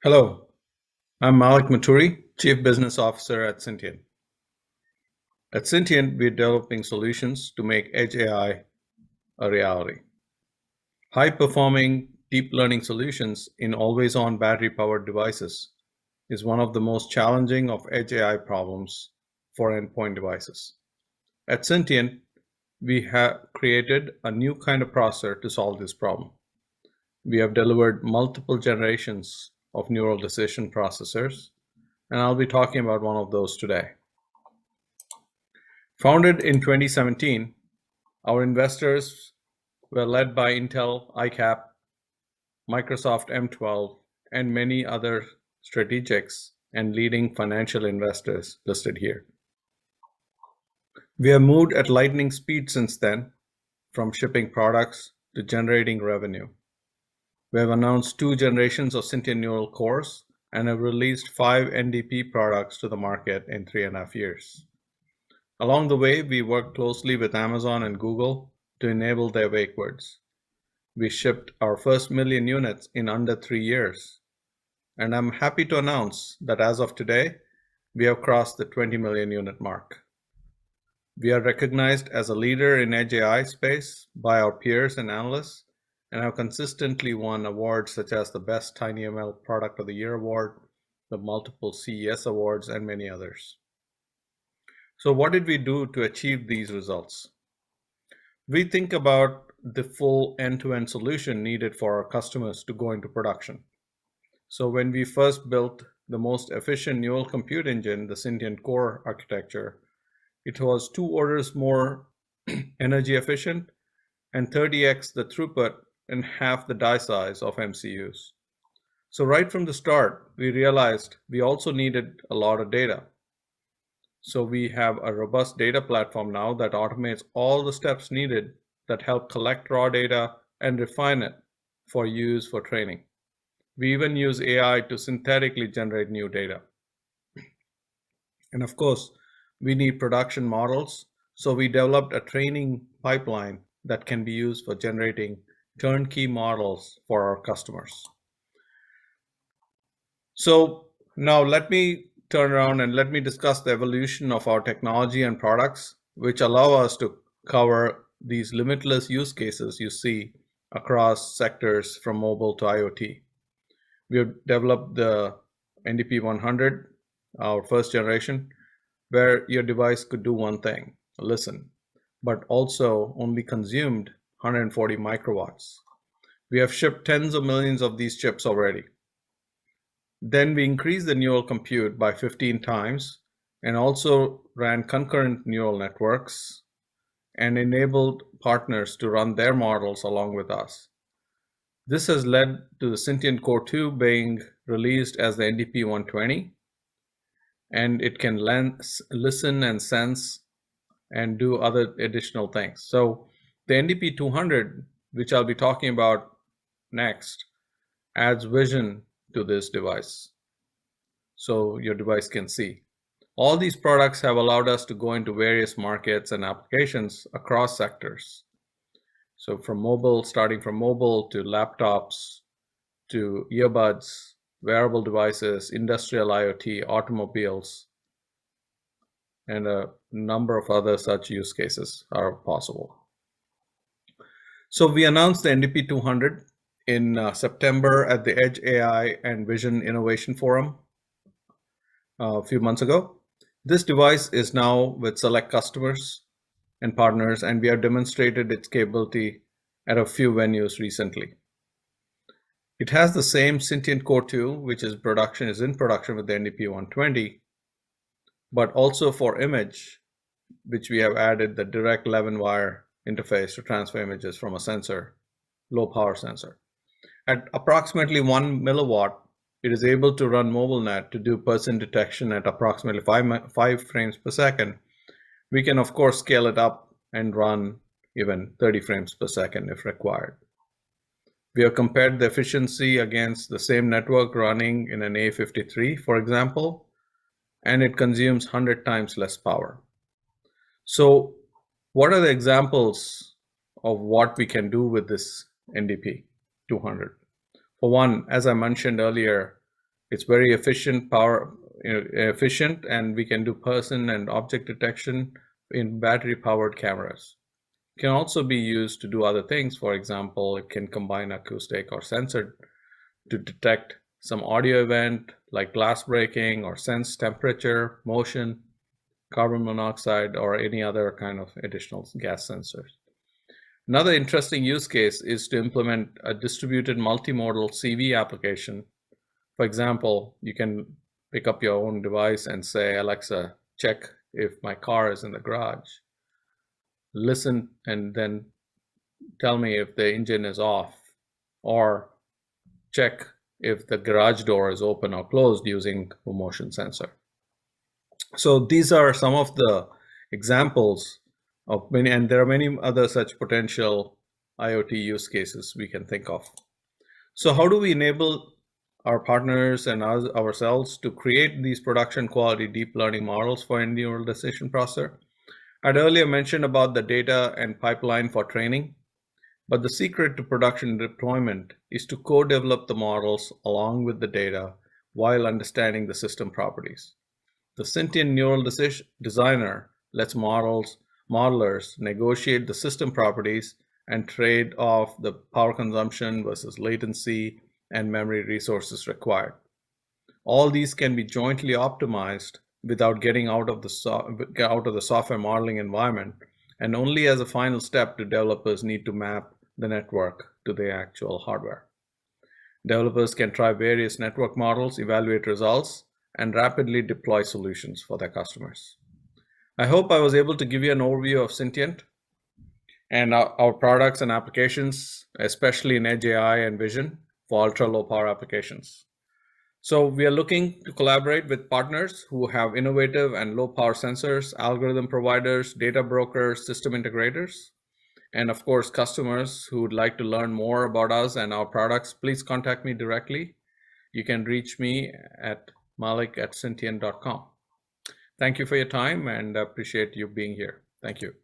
Hello, I'm Malik Maturi, Chief Business Officer at Syntiant. At Syntiant, we're developing solutions to make Edge AI a reality. High-performing deep learning solutions in always-on battery-powered devices is one of the most challenging of Edge AI problems for endpoint devices. At Syntiant, we have created a new kind of processor to solve this problem. We have delivered multiple generations of neural decision processors, and I'll be talking about one of those today. Founded in 2017, our investors were led by Intel, ICAP, Microsoft M12, and many other strategics and leading financial investors listed here. We have moved at lightning speed since then, from shipping products to generating revenue. We have announced 2 generations of Syntiant neural cores and have released 5 NDP products to the market in 3.5 years. Along the way, we worked closely with Amazon and Google to enable their wake words. We shipped our first million units in under 3 years. And I'm happy to announce that as of today, we have crossed the 20 million unit mark. We are recognized as a leader in Edge AI space by our peers and analysts, and have consistently won awards such as the Best TinyML Product of the Year Award, the multiple CES awards, and many others. So what did we do to achieve these results? We think about the full end-to-end solution needed for our customers to go into production. So when we first built the most efficient neural compute engine, the Syntiant core architecture, it was 2 orders more energy efficient and 30x the throughput and half the die size of MCUs. So right from the start, we realized we also needed a lot of data. So we have a robust data platform now that automates all the steps needed that help collect raw data and refine it for use for training. We even use AI to synthetically generate new data. And of course, we need production models, so we developed a training pipeline that can be used for generating turnkey models for our customers. So now let me turn around and let me discuss the evolution of our technology and products, which allow us to cover these limitless use cases you see across sectors from mobile to IoT. We have developed the NDP 100, our first generation, where your device could do one thing, listen, but also only consumed 140 microwatts. We have shipped tens of millions of these chips already. Then we increased the neural compute by 15 times and also ran concurrent neural networks and enabled partners to run their models along with us. This has led to the Syntiant Core 2 being released as the NDP 120, and it can listen and sense and do other additional things. So the NDP 200, which I'll be talking about next, adds vision to this device so your device can see. All these products have allowed us to go into various markets and applications across sectors. So from mobile, starting from mobile to laptops, to earbuds, wearable devices, industrial IoT, automobiles, and a number of other such use cases are possible. So we announced the NDP 200 in September at the Edge AI and Vision Innovation Forum a few months ago. This device is now with select customers and partners, and we have demonstrated its capability at a few venues recently. It has the same Syntiant Core 2, which is in production with the NDP 120, but also for image, which we have added the direct 11-wire interface to transfer images from a sensor, low power sensor. At approximately 1 milliwatt, it is able to run MobileNet to do person detection at approximately 5 frames per second. We can, of course, scale it up and run even 30 frames per second if required. We have compared the efficiency against the same network running in an A53, for example, and it consumes 100 times less power. So what are the examples of what we can do with this NDP 200? For one, as I mentioned earlier, It's very efficient, and we can do person and object detection in battery-powered cameras. It can also be used to do other things. For example, it can combine acoustic or sensor to detect some audio event like glass breaking, or sense temperature, motion, carbon monoxide, or any other kind of additional gas sensors. Another interesting use case is to implement a distributed multimodal CV application. For example, you can pick up your own device and say, Alexa, check if my car is in the garage. Listen and then tell me if the engine is off, or check if the garage door is open or closed using a motion sensor. So these are some of the examples of many, and there are many other such potential IoT use cases we can think of. So how do we enable our partners and ourselves to create these production quality deep learning models for neural decision processor? I'd earlier mentioned about the data and pipeline for training, but the secret to production deployment is to co-develop the models along with the data while understanding the system properties. The Syntiant Neural Designer lets modelers negotiate the system properties and trade off the power consumption versus latency and memory resources required. All these can be jointly optimized without getting out of the software modeling environment, and only as a final step do developers need to map the network to the actual hardware. Developers can try various network models, evaluate results, and rapidly deploy solutions for their customers. I hope I was able to give you an overview of Syntiant and our products and applications, especially in Edge AI and Vision for ultra-low power applications. So we are looking to collaborate with partners who have innovative and low power sensors, algorithm providers, data brokers, system integrators, and of course, customers who would like to learn more about us and our products. Please contact me directly. You can reach me at malik@syntiant.com. Thank you for your time, and I appreciate you being here. Thank you.